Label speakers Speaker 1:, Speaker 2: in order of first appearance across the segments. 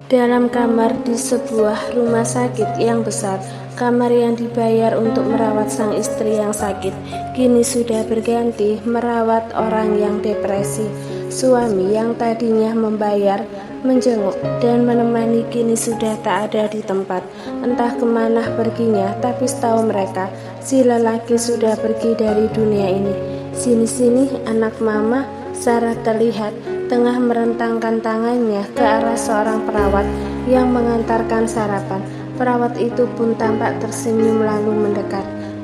Speaker 1: Dalam kamar di sebuah rumah sakit yang besar, kamar yang dibayar untuk merawat sang istri yang sakit, kini sudah berganti merawat orang yang depresi. Suami yang tadinya membayar, menjenguk, dan menemani kini sudah tak ada di tempat. Entah kemana perginya, tapi setahu mereka, si lelaki sudah pergi dari dunia ini. Sini-sini anak mama, Sarah terlihat tengah merentangkan tangannya ke arah seorang perawat yang mengantarkan sarapan. Perawat itu pun tampak tersenyum lalu mendekat.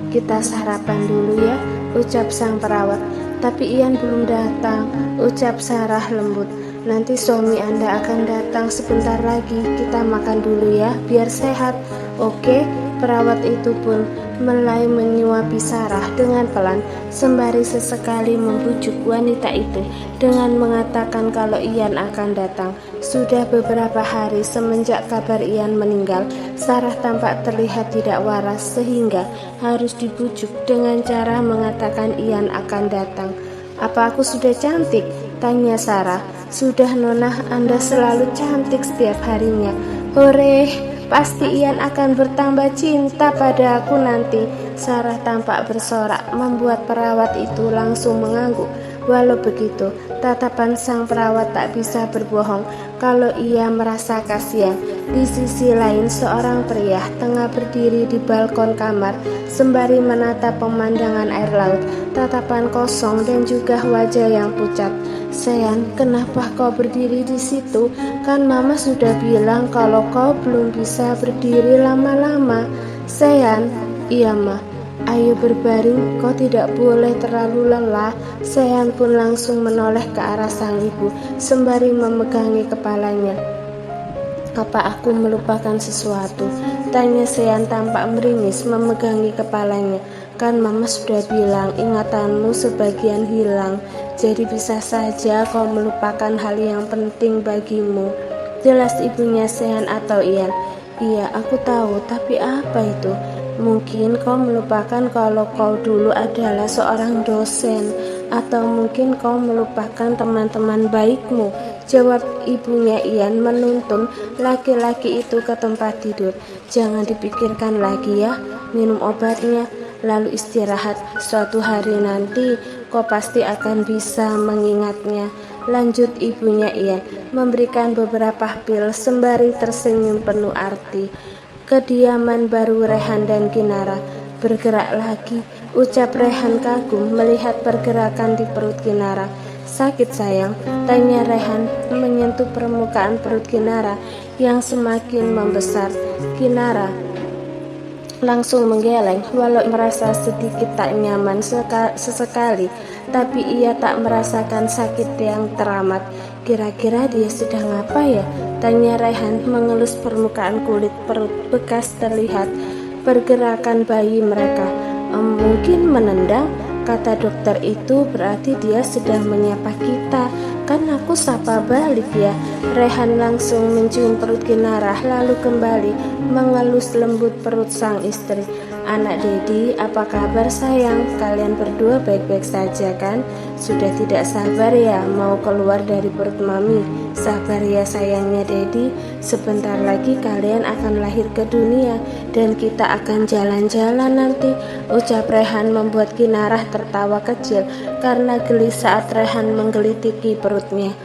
Speaker 1: "Kita sarapan dulu ya," ucap sang perawat. "Tapi Ian belum datang," ucap Sarah lembut. "Nanti suami Anda akan datang sebentar lagi. Kita makan dulu ya, biar sehat." "Oke." Perawat itu pun mulai menyuapi Sarah dengan pelan, sembari sesekali membujuk wanita itu dengan mengatakan kalau Ian akan datang. Sudah beberapa hari semenjak kabar Ian meninggal, Sarah tampak terlihat tidak waras sehingga harus dibujuk dengan cara mengatakan Ian akan datang. "Apa aku sudah cantik?" tanya Sarah. "Sudah Nona, Anda selalu cantik setiap harinya." "Hore! Pasti Ian akan bertambah cinta pada aku nanti." Sarah tampak bersorak, membuat perawat itu langsung mengangguk. Walau begitu, tatapan sang perawat tak bisa berbohong kalau ia merasa kasihan. Di sisi lain, seorang pria tengah berdiri di balkon kamar sembari menatap pemandangan air laut, tatapan kosong dan juga wajah yang pucat. "Sayang, kenapa kau berdiri di situ? Kan Mama sudah bilang kalau kau belum bisa berdiri lama-lama." "Sayang." "Iya, Ma." "Ayo berbaring, kau tidak boleh terlalu lelah." Sayang pun langsung menoleh ke arah sang ibu sembari memegangi kepalanya. "Apa aku melupakan sesuatu?" tanya Sean tampak meringis memegangi kepalanya. "Kan Mama sudah bilang ingatanmu sebagian hilang, jadi bisa saja kau melupakan hal yang penting bagimu." Jelas ibunya Sean atau Ian. "Iya, aku tahu, tapi apa itu?" "Mungkin kau melupakan kalau kau dulu adalah seorang dosen, atau mungkin kau melupakan teman-teman baikmu," jawab ibunya Ian menuntun laki-laki itu ke tempat tidur. "Jangan dipikirkan lagi ya, minum obatnya, lalu istirahat. Suatu hari nanti kau pasti akan bisa mengingatnya," lanjut ibunya Ian, memberikan beberapa pil sembari tersenyum penuh arti. Kediaman baru Rehan dan Kinara. "Bergerak lagi," ucap Rehan kagum melihat pergerakan di perut Kinara. "Sakit sayang?" tanya Rehan menyentuh permukaan perut Kinara yang semakin membesar. Kinara langsung menggeleng walau merasa sedikit tak nyaman sesekali, tapi ia tak merasakan sakit yang teramat. "Kira-kira dia sedang apa ya?" tanya Rehan mengelus permukaan kulit perut bekas terlihat pergerakan bayi mereka. Mungkin menendang," kata dokter itu. "Berarti dia sedang menyapa kita. Kan aku sapa balik ya." Rehan langsung mencium perut Kinara lalu kembali mengelus lembut perut sang istri. "Anak Dedi, apa kabar sayang? Kalian berdua baik-baik saja kan? Sudah tidak sabar ya mau keluar dari perut Mami?" "Sabar ya sayangnya Dedi, sebentar lagi kalian akan lahir ke dunia dan kita akan jalan-jalan nanti," ucap Rehan membuat Kinarah tertawa kecil karena geli saat Rehan menggelitiki perutnya.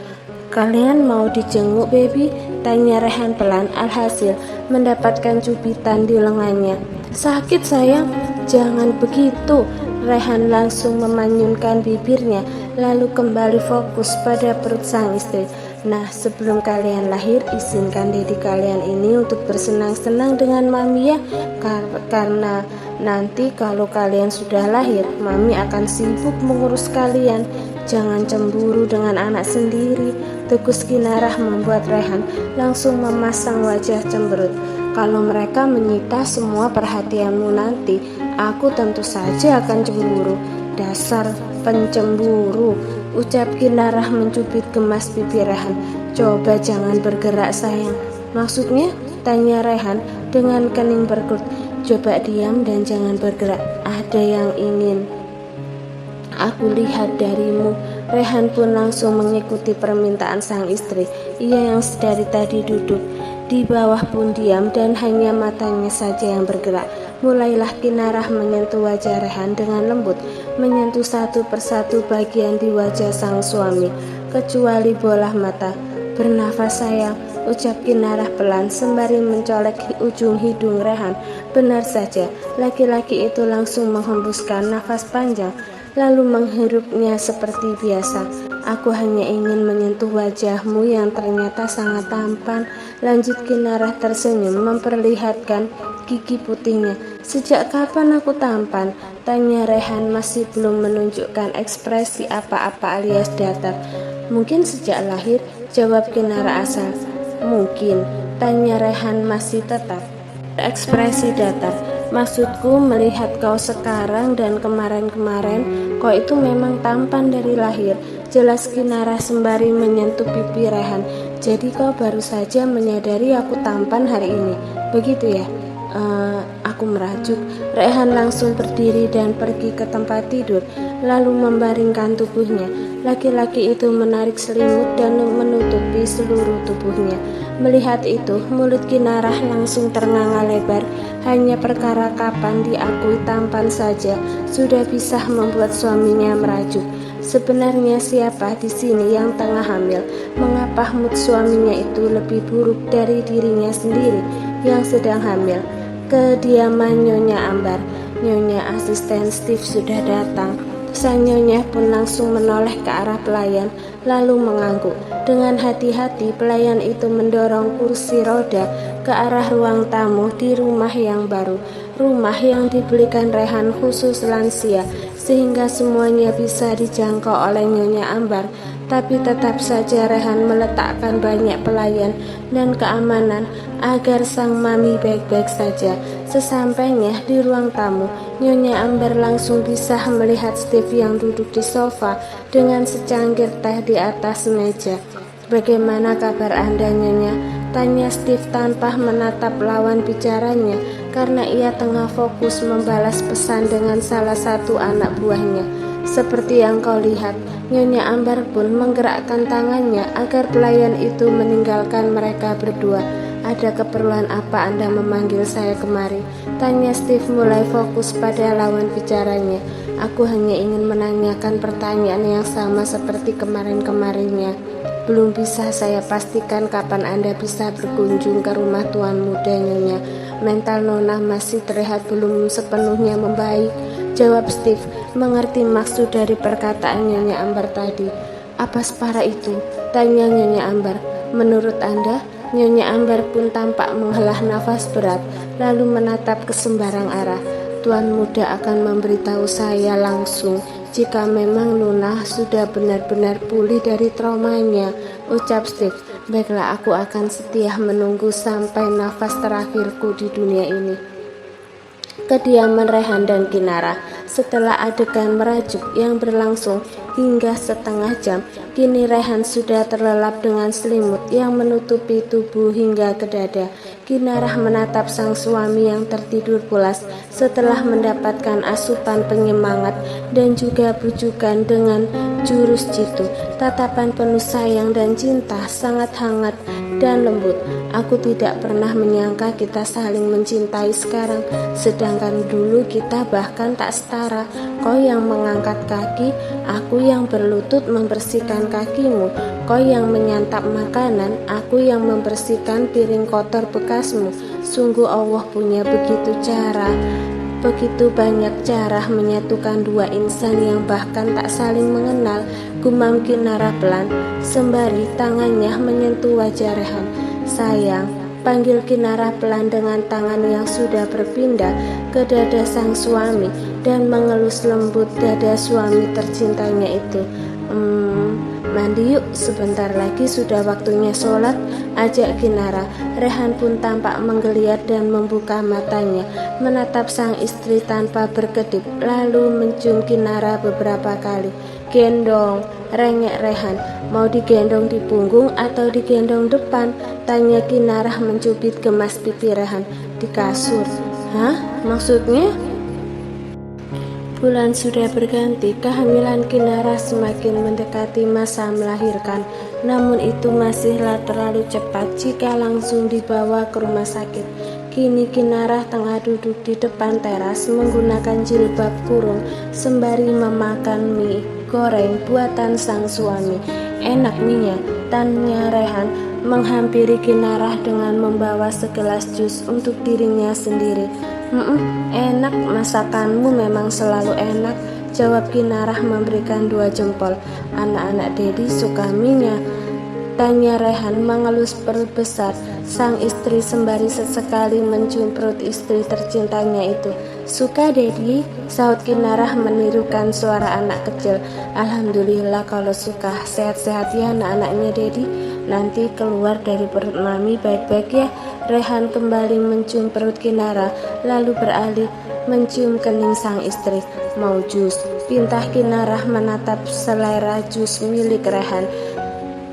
Speaker 1: "Kalian mau dijenguk baby?" tanya Rehan pelan, alhasil mendapatkan cubitan di lengannya. "Sakit sayang." "Jangan begitu." Rehan langsung memanyunkan bibirnya lalu kembali fokus pada perut sang istri. "Nah, sebelum kalian lahir, izinkan Dedi kalian ini untuk bersenang-senang dengan Mami ya, karena nanti kalau kalian sudah lahir, Mami akan sibuk mengurus kalian. Jangan cemburu dengan anak sendiri," tegus Kinarah membuat Rehan langsung memasang wajah cemberut. "Kalau mereka menyita semua perhatianmu nanti, aku tentu saja akan cemburu." "Dasar pencemburu," ucap Kinarah mencubit gemas pipi Rehan. "Coba jangan bergerak sayang." "Maksudnya?" tanya Rehan dengan kening berkerut. "Coba diam dan jangan bergerak. Ada yang ingin aku lihat darimu," Rehan pun langsung mengikuti permintaan sang istri. Ia yang sedari tadi duduk di bawah pun diam dan hanya matanya saja yang bergerak. Mulailah Kinarah menyentuh wajah Rehan dengan lembut, menyentuh satu persatu bagian di wajah sang suami, kecuali bola mata. "Bernafas sayang," ucap Kinarah pelan sembari mencolek ujung hidung Rehan. Benar saja, laki-laki itu langsung menghembuskan nafas panjang, lalu menghirupnya seperti biasa. "Aku hanya ingin menyentuh wajahmu yang ternyata sangat tampan," lanjut Kinarah tersenyum memperlihatkan gigi putihnya. "Sejak kapan aku tampan?" tanya Rehan masih belum menunjukkan ekspresi apa-apa alias datar. "Mungkin sejak lahir," jawab Kinarah asal. "Mungkin," tanya Rehan masih tetap ekspresi datar. "Maksudku melihat kau sekarang dan kemarin-kemarin, kau itu memang tampan dari lahir," jelas Kinarah sembari menyentuh pipi Rehan. "Jadi kau baru saja menyadari aku tampan hari ini, begitu ya?" Aku merajuk. Rehan langsung berdiri dan pergi ke tempat tidur, lalu membaringkan tubuhnya. Laki-laki itu menarik selimut dan menutupi seluruh tubuhnya. Melihat itu, mulut Kinarah langsung ternganga lebar. Hanya perkara kapan diakui tampan saja sudah bisa membuat suaminya merajuk. Sebenarnya siapa di sini yang tengah hamil? Mengapa mood suaminya itu lebih buruk dari dirinya sendiri yang sedang hamil? Kediaman Nyonya Ambar. Nyonya asisten Steve sudah datang. Sang nyonya pun langsung menoleh ke arah pelayan, lalu mengangguk. Dengan hati-hati pelayan itu mendorong kursi roda ke arah ruang tamu di rumah yang baru. Rumah yang dibelikan Rehan khusus lansia, sehingga semuanya bisa dijangkau oleh Nyonya Ambar. Tapi tetap saja Rehan meletakkan banyak pelayan dan keamanan agar sang mami baik-baik saja. Sesampainya di ruang tamu, Nyonya Ambar langsung bisa melihat Steve yang duduk di sofa dengan secangkir teh di atas meja. "Bagaimana kabar Anda, Nyonya?" tanya Steve tanpa menatap lawan bicaranya karena ia tengah fokus membalas pesan dengan salah satu anak buahnya. "Seperti yang kau lihat," Nyonya Ambar pun menggerakkan tangannya agar pelayan itu meninggalkan mereka berdua. "Ada keperluan apa Anda memanggil saya kemari?" tanya Steve mulai fokus pada lawan bicaranya. "Aku hanya ingin menanyakan pertanyaan yang sama seperti kemarin-kemarinnya. Belum bisa saya pastikan kapan Anda bisa berkunjung ke rumah tuan muda, Nyonya. Mental Nona masih terlihat belum sepenuhnya membaik," jawab Steve, mengerti maksud dari perkataan Nyonya Ambar tadi. "Apa separah itu?" tanya Nyonya Ambar. "Menurut Anda?" Nyonya Ambar pun tampak menghela nafas berat, lalu menatap ke sembarang arah. "Tuan muda akan memberitahu saya langsung jika memang Luna sudah benar-benar pulih dari traumanya," ucap Steve. "Baiklah, aku akan setia menunggu sampai nafas terakhirku di dunia ini." Kediaman Rehan dan Kinarah. Setelah adegan merajuk yang berlangsung hingga setengah jam, kini Rehan sudah terlelap dengan selimut yang menutupi tubuh hingga ke dada. Kinarah menatap sang suami yang tertidur pulas setelah mendapatkan asupan penyemangat dan juga bujukan dengan jurus jitu. Tatapan penuh sayang dan cinta sangat hangat dan lembut. "Aku tidak pernah menyangka kita saling mencintai sekarang, sedangkan dulu kita bahkan tak setara. Kau yang mengangkat kaki, aku yang berlutut membersihkan kakimu. Kau yang menyantap makanan, aku yang membersihkan piring kotor bekasmu. Sungguh Allah punya begitu banyak cara menyatukan dua insan yang bahkan tak saling mengenal," gumam Kinarah pelan sembari tangannya menyentuh wajah Rehan. "Sayang," panggil Kinarah pelan dengan tangan yang sudah berpindah ke dada sang suami dan mengelus lembut dada suami tercintanya itu. Mandi yuk, sebentar lagi sudah waktunya sholat," ajak Kinarah. Rehan pun tampak menggeliat dan membuka matanya, menatap sang istri tanpa berkedip, lalu mencium Kinarah beberapa kali. "Gendong," rengek Rehan. "Mau digendong di punggung atau digendong depan?" tanya Kinarah mencubit gemas pipi Rehan. "Di kasur." "Hah? Maksudnya?" Bulan sudah berganti, kehamilan Kinara semakin mendekati masa melahirkan. Namun itu masihlah terlalu cepat jika langsung dibawa ke rumah sakit. Kini Kinara tengah duduk di depan teras menggunakan jilbab kurung sembari memakan mie goreng buatan sang suami. Enak mie-nya, tanya Rehan menghampiri Kinara dengan membawa segelas jus untuk dirinya sendiri. Enak, masakanmu memang selalu enak, jawab Kinarah memberikan 2 jempol. Anak-anak Dedi suka mie-nya, tanya Rehan mengelus perut besar sang istri sembari sesekali mencium perut istri tercintanya itu. Suka Dedi, sahut Kinarah menirukan suara anak kecil. Alhamdulillah kalau suka, sehat-sehat ya anak-anaknya Dedi. Nanti keluar dari perut mami baik-baik ya. Rehan kembali mencium perut Kinara, lalu beralih mencium kening sang istri. Mau jus? Pintah Kinara menatap selera jus milik Rehan.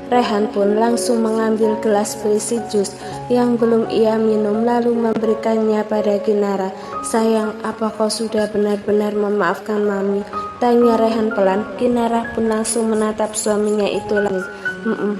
Speaker 1: Rehan pun langsung mengambil gelas berisi jus yang belum ia minum lalu memberikannya pada Kinara. Sayang, apa kau sudah benar-benar memaafkan mami? Tanya Rehan pelan. Kinara pun langsung menatap suaminya itu lagi.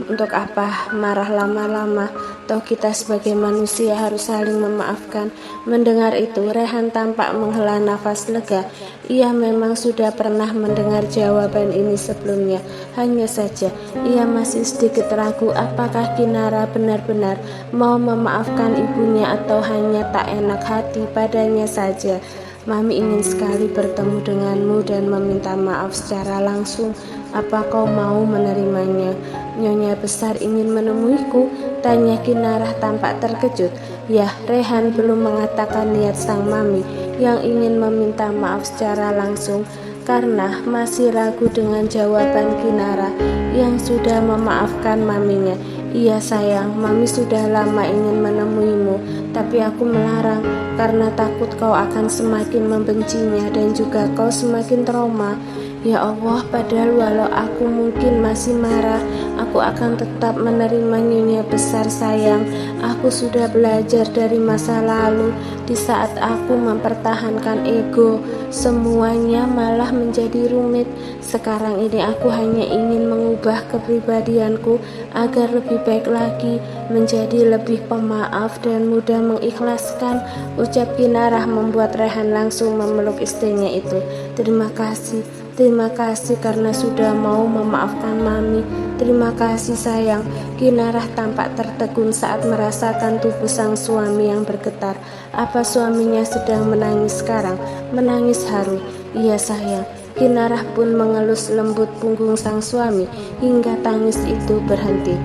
Speaker 1: Untuk apa marah lama-lama? Toh kita sebagai manusia harus saling memaafkan. Mendengar itu, Rehan tampak menghela nafas lega. Ia memang sudah pernah mendengar jawaban ini sebelumnya. Hanya saja, ia masih sedikit ragu apakah Kinara benar-benar mau memaafkan ibunya atau hanya tak enak hati padanya saja. Mami ingin sekali bertemu denganmu dan meminta maaf secara langsung. Apa kau mau menerimanya? Nyonya besar ingin menemuiku? Tanya Kinarah tampak terkejut. Ya, Rehan belum mengatakan niat sang mami yang ingin meminta maaf secara langsung karena masih ragu dengan jawaban Kinarah yang sudah memaafkan maminya. Iya sayang, mami sudah lama ingin menemuimu, tapi aku melarang karena takut kau akan semakin membencinya dan juga kau semakin trauma. Ya Allah, padahal walau aku mungkin masih marah, aku akan tetap menerima nyonya besar sayang. Aku sudah belajar dari masa lalu. Di saat aku mempertahankan ego, semuanya malah menjadi rumit. Sekarang ini aku hanya ingin mengubah kepribadianku agar lebih baik lagi, menjadi lebih pemaaf dan mudah mengikhlaskan. Ucap Kinarah membuat Rehan langsung memeluk istrinya itu. Terima kasih karena sudah mau memaafkan mami. Terima kasih sayang. Kinarah tampak tertegun saat merasakan tubuh sang suami yang bergetar. Apa suaminya sedang menangis sekarang? Menangis haru. Iya sayang. Kinarah pun mengelus lembut punggung sang suami hingga tangis itu berhenti.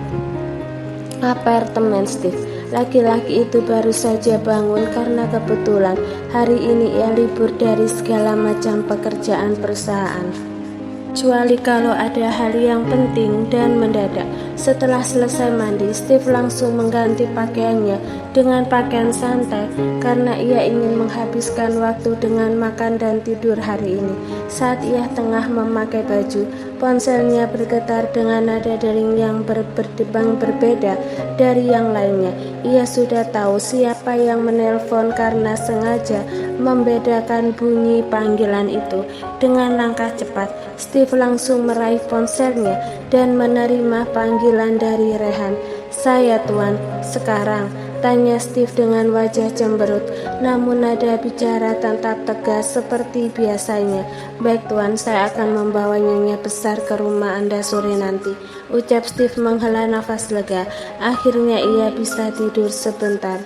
Speaker 1: Apartemen Steve. Laki-laki itu baru saja bangun karena kebetulan hari ini ia libur dari segala macam pekerjaan perusahaan, kecuali kalau ada hal yang penting dan mendadak. Setelah selesai mandi, Steve langsung mengganti pakaiannya dengan pakaian santai karena ia ingin menghabiskan waktu dengan makan dan tidur hari ini. Saat ia tengah memakai baju, ponselnya bergetar dengan nada dering yang berbeda dari yang lainnya. Ia sudah tahu siapa yang menelpon karena sengaja membedakan bunyi panggilan itu. Dengan langkah cepat, Steve langsung meraih ponselnya dan menerima panggilan dari Rehan. Saya tuan, sekarang, tanya Steve dengan wajah cemberut, namun nada bicara tetap tegas seperti biasanya. Baik tuan, saya akan membawa nyonya besar ke rumah Anda sore nanti, ucap Steve menghela nafas lega. Akhirnya ia bisa tidur sebentar.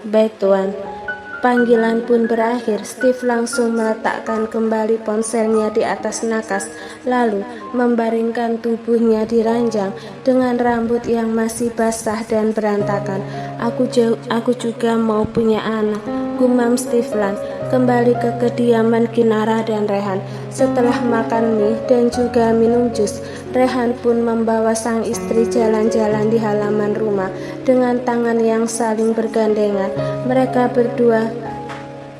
Speaker 1: Baik tuan. Panggilan pun berakhir. Steve langsung meletakkan kembali ponselnya di atas nakas, lalu membaringkan tubuhnya di ranjang dengan rambut yang masih basah dan berantakan. Aku juga mau punya anak, gumam Steve kembali ke kediaman Kinara dan Rehan. Setelah makan mie dan juga minum jus, Rehan pun membawa sang istri jalan-jalan di halaman rumah dengan tangan yang saling bergandengan. Mereka berdua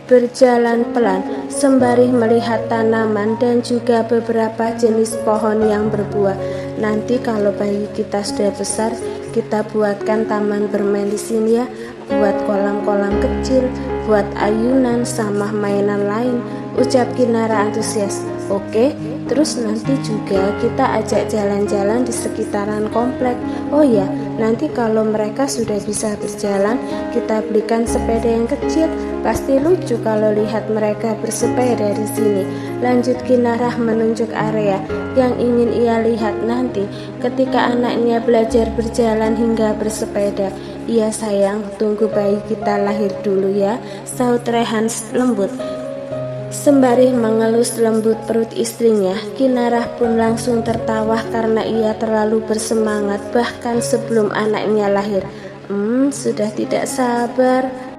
Speaker 1: berjalan pelan sembari melihat tanaman dan juga beberapa jenis pohon yang berbuah. Nanti kalau bayi kita sudah besar, kita buatkan taman bermain di sini ya. Buat kolam-kolam kecil, buat ayunan sama mainan lain, ucap Kinara antusias. Oke, terus nanti juga kita ajak jalan-jalan di sekitaran komplek. Oh ya, nanti kalau mereka sudah bisa berjalan, kita belikan sepeda yang kecil. Pasti lucu kalau lihat mereka bersepeda di sini. Lanjut Kinara menunjuk area yang ingin ia lihat nanti ketika anaknya belajar berjalan hingga bersepeda. Iya sayang, tunggu bayi kita lahir dulu ya, sahut Rehan lembut. Sembari mengelus lembut perut istrinya, Kinara pun langsung tertawa karena ia terlalu bersemangat bahkan sebelum anaknya lahir. Sudah tidak sabar